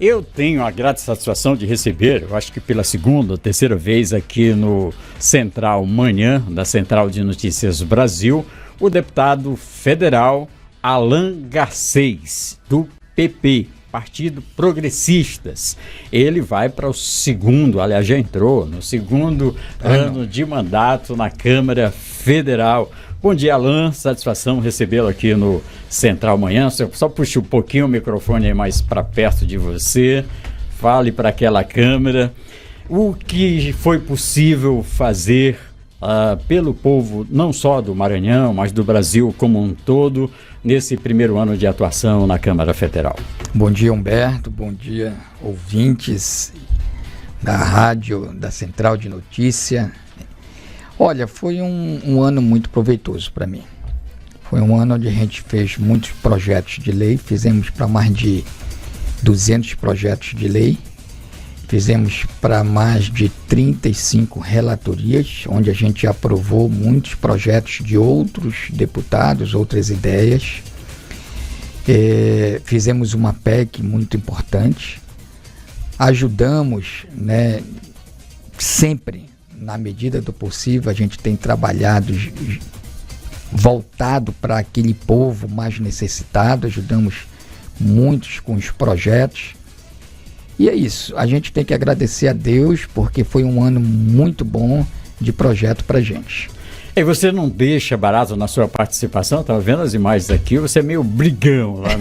Eu tenho a grata satisfação de receber, eu acho que pela segunda ou terceira vez aqui no Central Manhã, da Central de Notícias Brasil, o deputado federal Alan Garcês, do PP, Partido Progressistas. Ele vai para o segundo, aliás, já entrou no segundo ano de mandato na Câmara Federal. Bom dia, Alan, satisfação recebê-lo aqui no Central Manhã. Só puxe um pouquinho o microfone aí mais para perto de você, fale para aquela câmera. O que foi possível fazer pelo povo, não só do Maranhão, mas do Brasil como um todo, nesse primeiro ano de atuação na Câmara Federal? Bom dia, Humberto, bom dia, ouvintes da rádio, da Central de Notícia. Olha, foi um ano muito proveitoso para mim. Foi um ano onde a gente fez muitos projetos de lei, fizemos para mais de 200 projetos de lei, fizemos para mais de 35 relatorias, onde a gente aprovou muitos projetos de outros deputados, outras ideias. Fizemos uma PEC muito importante, ajudamos, sempre, na medida do possível, a gente tem trabalhado voltado para aquele povo mais necessitado, ajudamos muitos com os projetos. E é isso, a gente tem que agradecer a Deus, porque foi um ano muito bom de projeto para a gente. E você não deixa barato na sua participação? Estava vendo as imagens aqui, você é meio brigão lá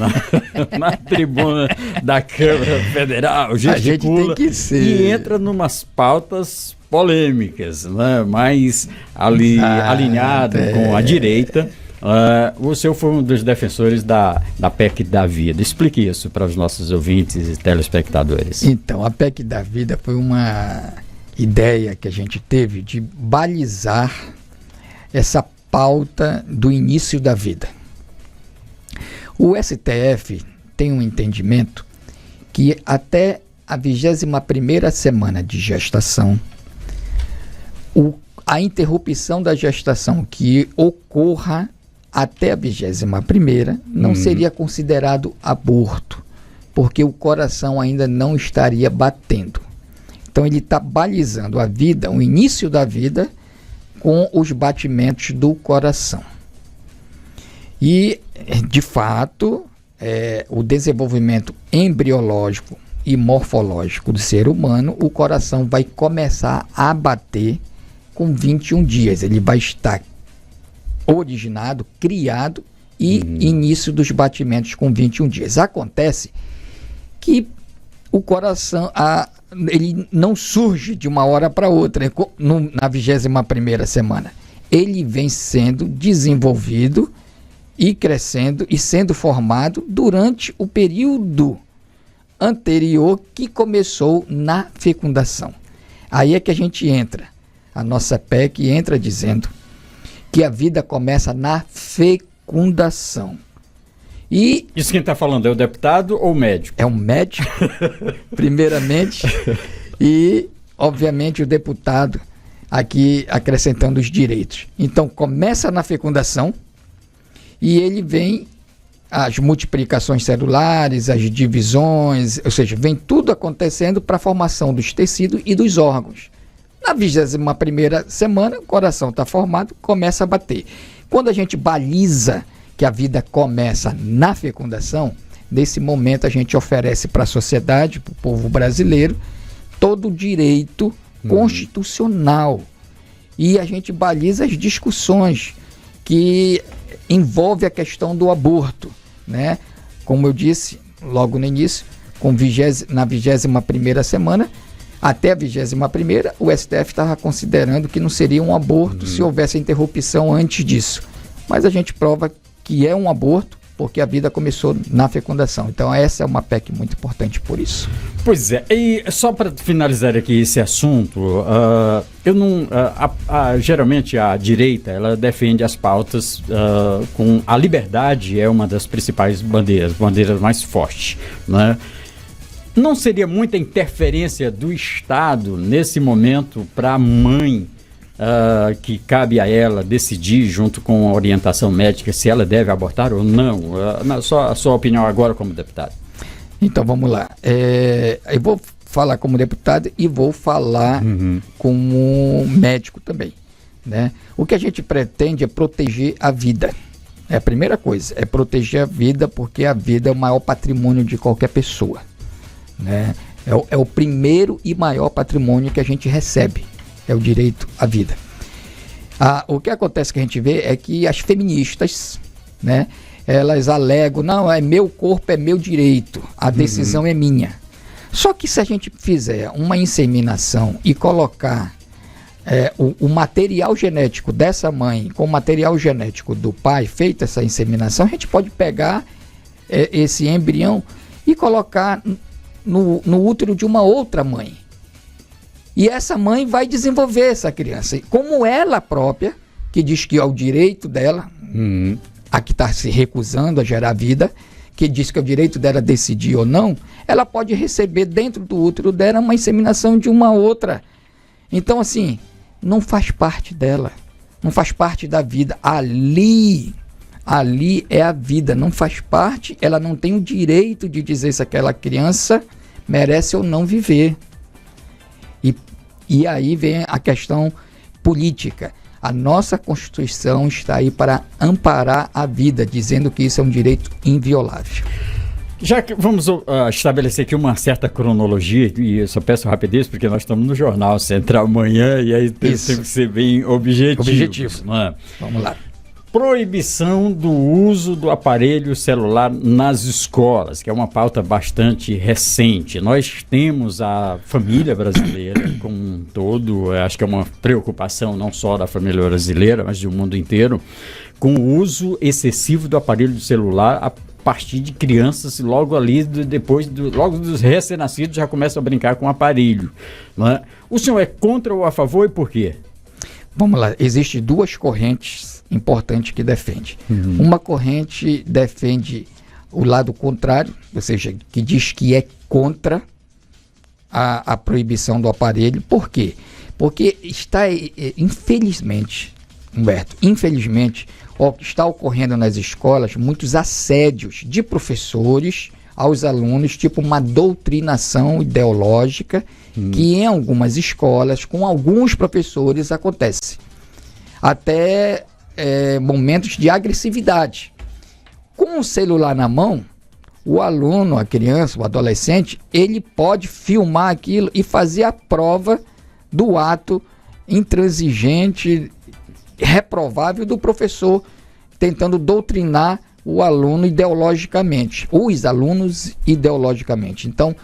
na tribuna da Câmara Federal, gesticula, a gente tem que ser. E entra numas pautas polêmicas, né? Mais alinhado com a direita. O senhor foi um dos defensores da PEC da Vida. Explique isso para os nossos ouvintes e telespectadores. Então, a PEC da Vida foi uma ideia que a gente teve de balizar essa pauta do início da vida. O STF tem um entendimento que até a 21ª semana de gestação, a interrupção da gestação que ocorra até a 21ª não seria considerado aborto, porque o coração ainda não estaria batendo. Então ele está balizando a vida, o início da vida, com os batimentos do coração. E, de fato, o desenvolvimento embriológico e morfológico do ser humano, o coração vai começar a bater com 21 dias. Ele vai estar originado, criado e início dos batimentos com 21 dias. Acontece que o coração, ele não surge de uma hora para outra na 21ª semana. Ele vem sendo desenvolvido e crescendo e sendo formado durante o período anterior que começou na fecundação. Aí é que a gente entra. A nossa PEC entra dizendo que a vida começa na fecundação. E isso quem está falando é o deputado ou o médico? É um médico, primeiramente, e, obviamente, o deputado aqui acrescentando os direitos. Então, começa na fecundação e ele vem as multiplicações celulares, as divisões, ou seja, vem tudo acontecendo para a formação dos tecidos e dos órgãos. Na 21ª semana, o coração está formado, começa a bater. Quando a gente baliza que a vida começa na fecundação, nesse momento a gente oferece para a sociedade, para o povo brasileiro, todo o direito constitucional. E a gente baliza as discussões que envolvem a questão do aborto, né? Como eu disse logo no início, na 21ª semana, até a 21ª, o STF estava considerando que não seria um aborto se houvesse interrupção antes disso. Mas a gente prova que é um aborto porque a vida começou na fecundação. Então essa é uma PEC muito importante por isso. Pois é, e só para finalizar aqui esse assunto, geralmente a direita ela defende as pautas com a liberdade, é uma das principais bandeiras mais fortes, né? Não seria muita interferência do Estado nesse momento para a mãe, que cabe a ela decidir junto com a orientação médica se ela deve abortar ou não? Só a sua opinião agora como deputado. Então vamos lá. Eu vou falar como deputado e vou falar como médico também, né? O que a gente pretende é proteger a vida. É a primeira coisa, é proteger a vida, porque a vida é o maior patrimônio de qualquer pessoa, né? É o primeiro e maior patrimônio que a gente recebe, é o direito à vida. O que acontece que a gente vê é que as feministas, né, elas alegam, não, é meu corpo, é meu direito, a decisão é minha. Só que se a gente fizer uma inseminação e colocar o material genético dessa mãe com o material genético do pai, feita essa inseminação, a gente pode pegar esse embrião e colocar no útero de uma outra mãe. E essa mãe vai desenvolver essa criança. E como ela própria, que diz que é o direito dela, a que está se recusando a gerar vida, que diz que é o direito dela decidir ou não, ela pode receber dentro do útero dela uma inseminação de uma outra. Então, assim, não faz parte dela, não faz parte da vida. Ali é a vida, não faz parte, ela não tem o direito de dizer se aquela criança merece ou não viver. E aí vem a questão política. A nossa Constituição está aí para amparar a vida, dizendo que isso é um direito inviolável. Já que vamos estabelecer aqui uma certa cronologia, e eu só peço rapidez, porque nós estamos no Jornal Central amanhã, e aí tem que ser bem objetivo. Não é? Vamos lá. Proibição do uso do aparelho celular nas escolas, que é uma pauta bastante recente. Nós temos a família brasileira como um todo, acho que é uma preocupação não só da família brasileira, mas do mundo inteiro, com o uso excessivo do aparelho celular a partir de crianças, logo ali, logo dos recém-nascidos já começam a brincar com o aparelho. Não é? O senhor é contra ou a favor e por quê? Vamos lá, existem duas correntes importantes que defendem. Uma corrente defende o lado contrário, ou seja, que diz que é contra a proibição do aparelho. Por quê? Porque está, infelizmente, Humberto, está ocorrendo nas escolas muitos assédios de professores aos alunos, tipo uma doutrinação ideológica, que em algumas escolas, com alguns professores, acontece. Até momentos de agressividade. Com o celular na mão, o aluno, a criança, o adolescente, ele pode filmar aquilo e fazer a prova do ato intransigente, reprovável do professor, tentando doutrinar o aluno ideologicamente, os alunos ideologicamente. Então,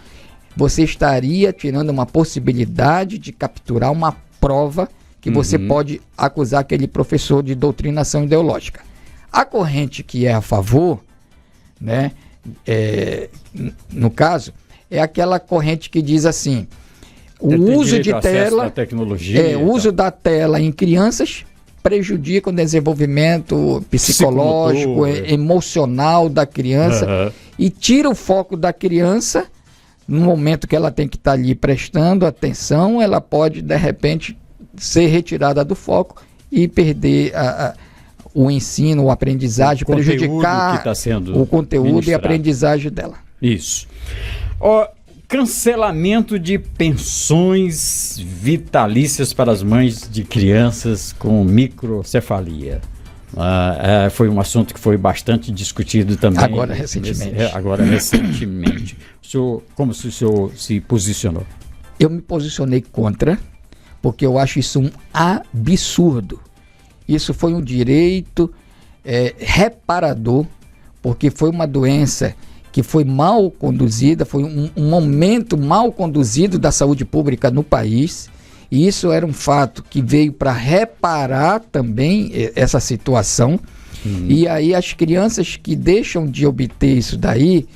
você estaria tirando uma possibilidade de capturar uma prova que você pode acusar aquele professor de doutrinação ideológica. A corrente que é a favor, né, no caso, é aquela corrente que diz assim, o uso de tela, o uso da tela em crianças prejudica o desenvolvimento psicológico, emocional da criança e tira o foco da criança. No momento que ela tem que estar ali prestando atenção, ela pode, de repente, ser retirada do foco e perder o ensino, a aprendizagem, prejudicar o conteúdo ministrado e a aprendizagem dela. Isso. Cancelamento de pensões vitalícias para as mães de crianças com microcefalia. Foi um assunto que foi bastante discutido também. Agora, recentemente. Como o senhor se posicionou? Eu me posicionei contra, porque eu acho isso um absurdo. Isso foi um direito reparador, porque foi uma doença que foi mal conduzida, foi um momento mal conduzido da saúde pública no país, e isso era um fato que veio para reparar também essa situação. E aí as crianças que deixam de obter isso daí,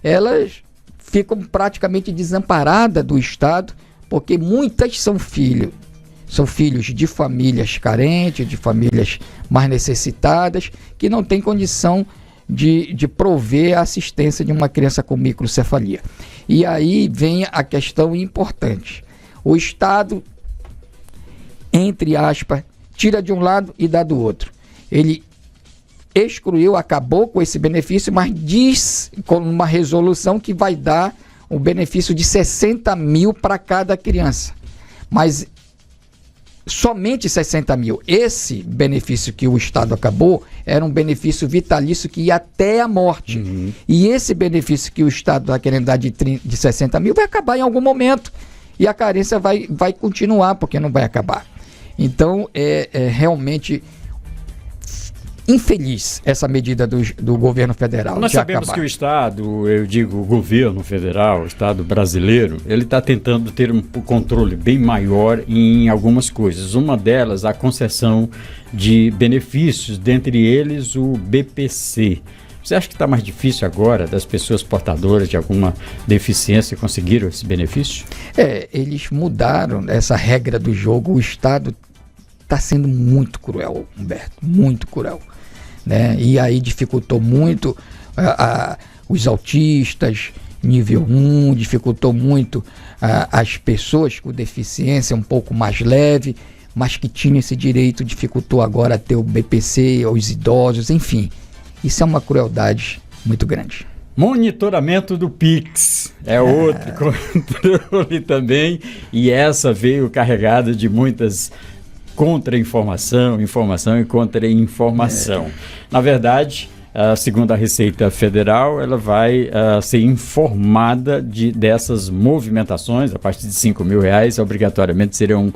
elas ficam praticamente desamparadas do Estado, porque muitas são filhos de famílias carentes, de famílias mais necessitadas, que não têm condição de prover a assistência de uma criança com microcefalia. E aí vem a questão importante. O Estado, entre aspas, tira de um lado e dá do outro. Ele excluiu, acabou com esse benefício, mas diz com uma resolução que vai dar um benefício de 60 mil para cada criança. Mas somente 60 mil. Esse benefício que o Estado acabou era um benefício vitalício que ia até a morte. E esse benefício que o Estado está querendo dar de 60 mil vai acabar em algum momento. E a carência vai continuar, porque não vai acabar. Então, é realmente infeliz essa medida do governo federal. Nós sabemos que o Estado, eu digo o governo federal, o Estado brasileiro, ele está tentando ter um controle bem maior em algumas coisas. Uma delas, a concessão de benefícios, dentre eles o BPC. Você acha que está mais difícil agora das pessoas portadoras de alguma deficiência conseguiram esse benefício? Eles mudaram essa regra do jogo. O Estado está sendo muito cruel, Humberto, muito cruel. Né? E aí dificultou muito os autistas, nível 1, dificultou muito as pessoas com deficiência um pouco mais leve, mas que tinham esse direito, dificultou agora ter o BPC, os idosos, enfim. Isso é uma crueldade muito grande. Monitoramento do Pix é outro controle também, e essa veio carregada de muitas contra-informação, informação e contra-informação. Na verdade, segundo a Receita Federal, ela vai ser informada dessas movimentações, a partir de R$5.000, obrigatoriamente serão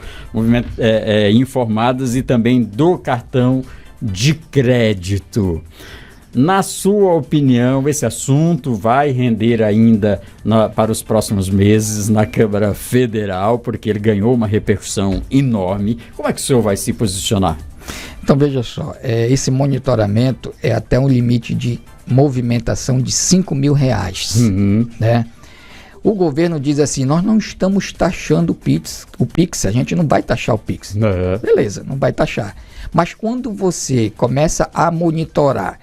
informadas, e também do cartão de crédito. Na sua opinião, esse assunto vai render ainda para os próximos meses na Câmara Federal, porque ele ganhou uma repercussão enorme. Como é que o senhor vai se posicionar? Então, veja só, esse monitoramento é até um limite de movimentação de R$5.000, né? O governo diz assim, nós não estamos taxando o Pix, a gente não vai taxar o Pix. Beleza, não vai taxar. Mas quando você começa a monitorar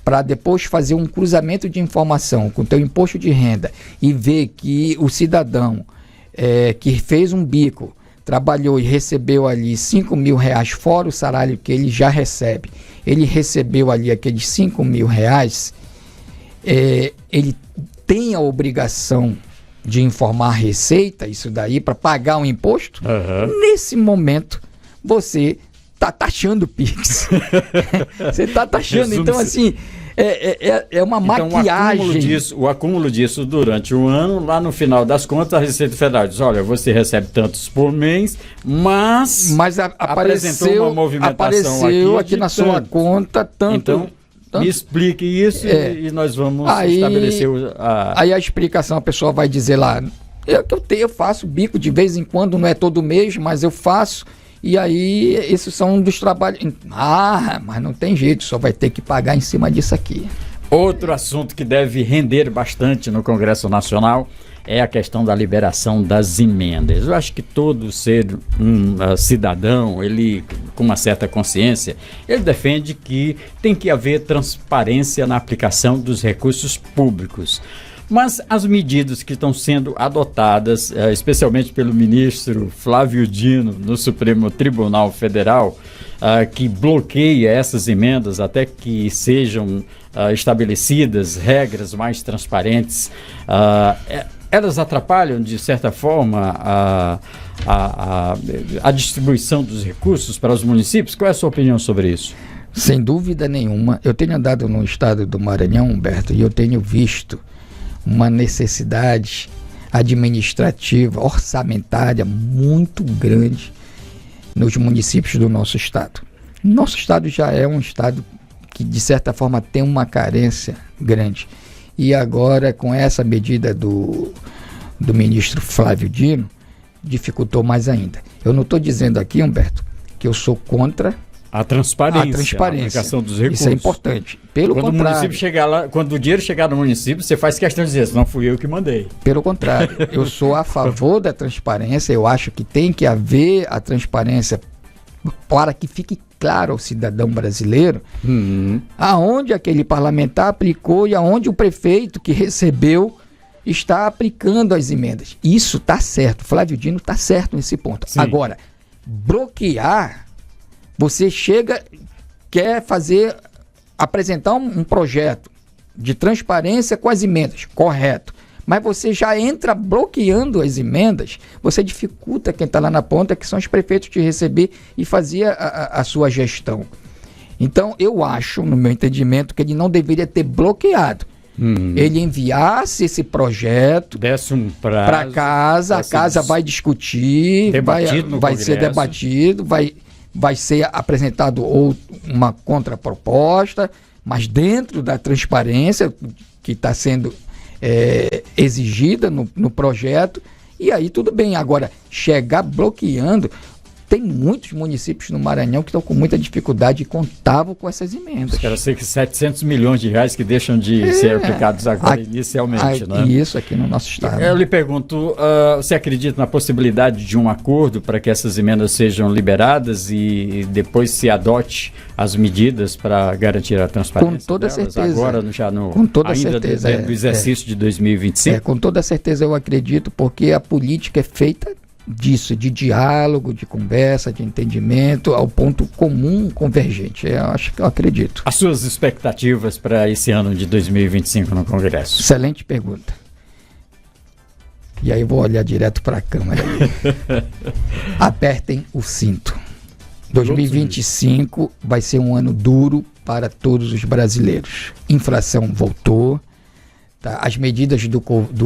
para depois fazer um cruzamento de informação com o teu imposto de renda e ver que o cidadão que fez um bico, trabalhou e recebeu ali R$5.000 fora o salário que ele já recebe, ele recebeu ali aqueles R$5.000, ele tem a obrigação de informar a Receita, isso daí, para pagar um imposto. Nesse momento, você está taxando o Pix. Você está taxando, então assim, é uma maquiagem. O acúmulo disso durante o ano, lá no final das contas, a Receita Federal diz, olha, você recebe tantos por mês, mas apresentou uma movimentação aqui na sua conta, tanto. Então, me explique isso e nós vamos estabelecer Aí a explicação, a pessoa vai dizer lá, eu faço bico de vez em quando, não é todo mês, mas eu faço. E aí, esses são dos trabalhos. Mas não tem jeito, só vai ter que pagar em cima disso aqui. Outro assunto que deve render bastante no Congresso Nacional é a questão da liberação das emendas. Eu acho que todo ser cidadão, ele com uma certa consciência, ele defende que tem que haver transparência na aplicação dos recursos públicos. Mas as medidas que estão sendo adotadas, especialmente pelo ministro Flávio Dino, no Supremo Tribunal Federal, que bloqueia essas emendas até que sejam estabelecidas regras mais transparentes, elas atrapalham, de certa forma, a distribuição dos recursos para os municípios? Qual é a sua opinião sobre isso? Sem dúvida nenhuma. Eu tenho andado no estado do Maranhão, Humberto, e eu tenho visto uma necessidade administrativa, orçamentária muito grande nos municípios do nosso estado. Nosso estado já é um estado que, de certa forma, tem uma carência grande. E agora, com essa medida do ministro Flávio Dino, dificultou mais ainda. Eu não estou dizendo aqui, Humberto, que eu sou contra a transparência, a aplicação dos recursos. Isso é importante. Pelo contrário. O município chegar lá, quando o dinheiro chegar no município, você faz questão de dizer, não fui eu que mandei. Pelo contrário, eu sou a favor da transparência, eu acho que tem que haver a transparência para que fique claro ao cidadão brasileiro aonde aquele parlamentar aplicou e aonde o prefeito que recebeu está aplicando as emendas. Isso está certo, Flávio Dino está certo nesse ponto. Sim. Agora, bloquear, você chega, quer fazer apresentar um projeto de transparência com as emendas, correto. Mas você já entra bloqueando as emendas, você dificulta quem está lá na ponta, que são os prefeitos, de receber e fazer a sua gestão. Então, eu acho, no meu entendimento, que ele não deveria ter bloqueado. Ele enviasse esse projeto para casa, a casa vai discutir, vai ser debatido, vai ser apresentado ou uma contraproposta, mas dentro da transparência que está sendo exigida no projeto, e aí tudo bem. Agora, chegar bloqueando, tem muitos municípios no Maranhão que estão com muita dificuldade e contavam com essas emendas. Quero ser que 700 milhões de reais que deixam de ser aplicados agora inicialmente, né? Isso aqui no nosso estado. Eu lhe pergunto, você acredita na possibilidade de um acordo para que essas emendas sejam liberadas e depois se adote as medidas para garantir a transparência? Com toda certeza. Agora, com toda certeza. Do exercício de 2025? Com toda certeza eu acredito, porque a política é feita disso, de diálogo, de conversa, de entendimento, ao ponto comum convergente. Eu acredito. As suas expectativas para esse ano de 2025 no Congresso? Excelente pergunta. E aí eu vou olhar direto para a Câmara. Apertem o cinto. 2025 vai ser um ano duro para todos os brasileiros. Inflação voltou, tá? As medidas do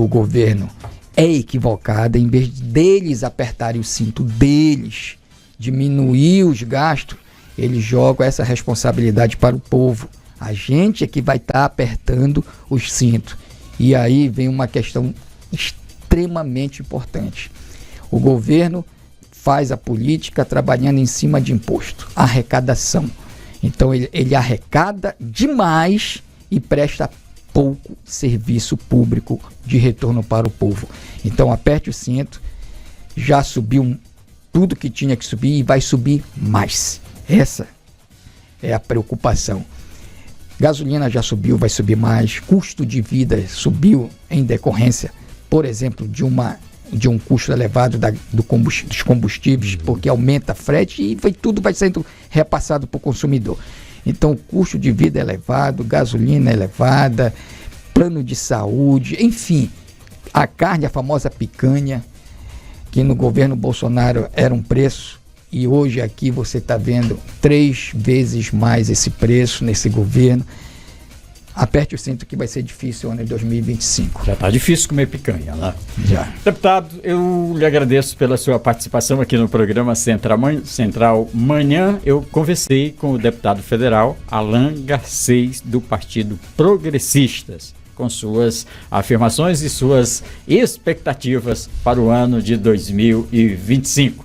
governo é equivocada. Em vez deles apertarem o cinto deles, diminuir os gastos, eles jogam essa responsabilidade para o povo. A gente é que vai estar apertando os cintos. E aí vem uma questão extremamente importante. O governo faz a política trabalhando em cima de imposto, arrecadação. Então ele arrecada demais e presta pouco serviço público de retorno para o povo. Então aperte o cinto, já subiu tudo que tinha que subir e vai subir mais. Essa é a preocupação. Gasolina já subiu, vai subir mais. Custo de vida subiu em decorrência, por exemplo, de um custo elevado dos combustíveis, porque aumenta frete e tudo vai sendo repassado para o consumidor. Então, o custo de vida é elevado, gasolina é elevada, plano de saúde, enfim, a carne, a famosa picanha, que no governo Bolsonaro era um preço, e hoje aqui você está vendo 3 vezes mais esse preço nesse governo. Aperte o cinto que vai ser difícil o ano de 2025. Já está difícil comer picanha, né? Já. Deputado, eu lhe agradeço pela sua participação aqui no programa Central Manhã. Eu conversei com o deputado federal Alan Garcês, do Partido Progressistas, com suas afirmações e suas expectativas para o ano de 2025.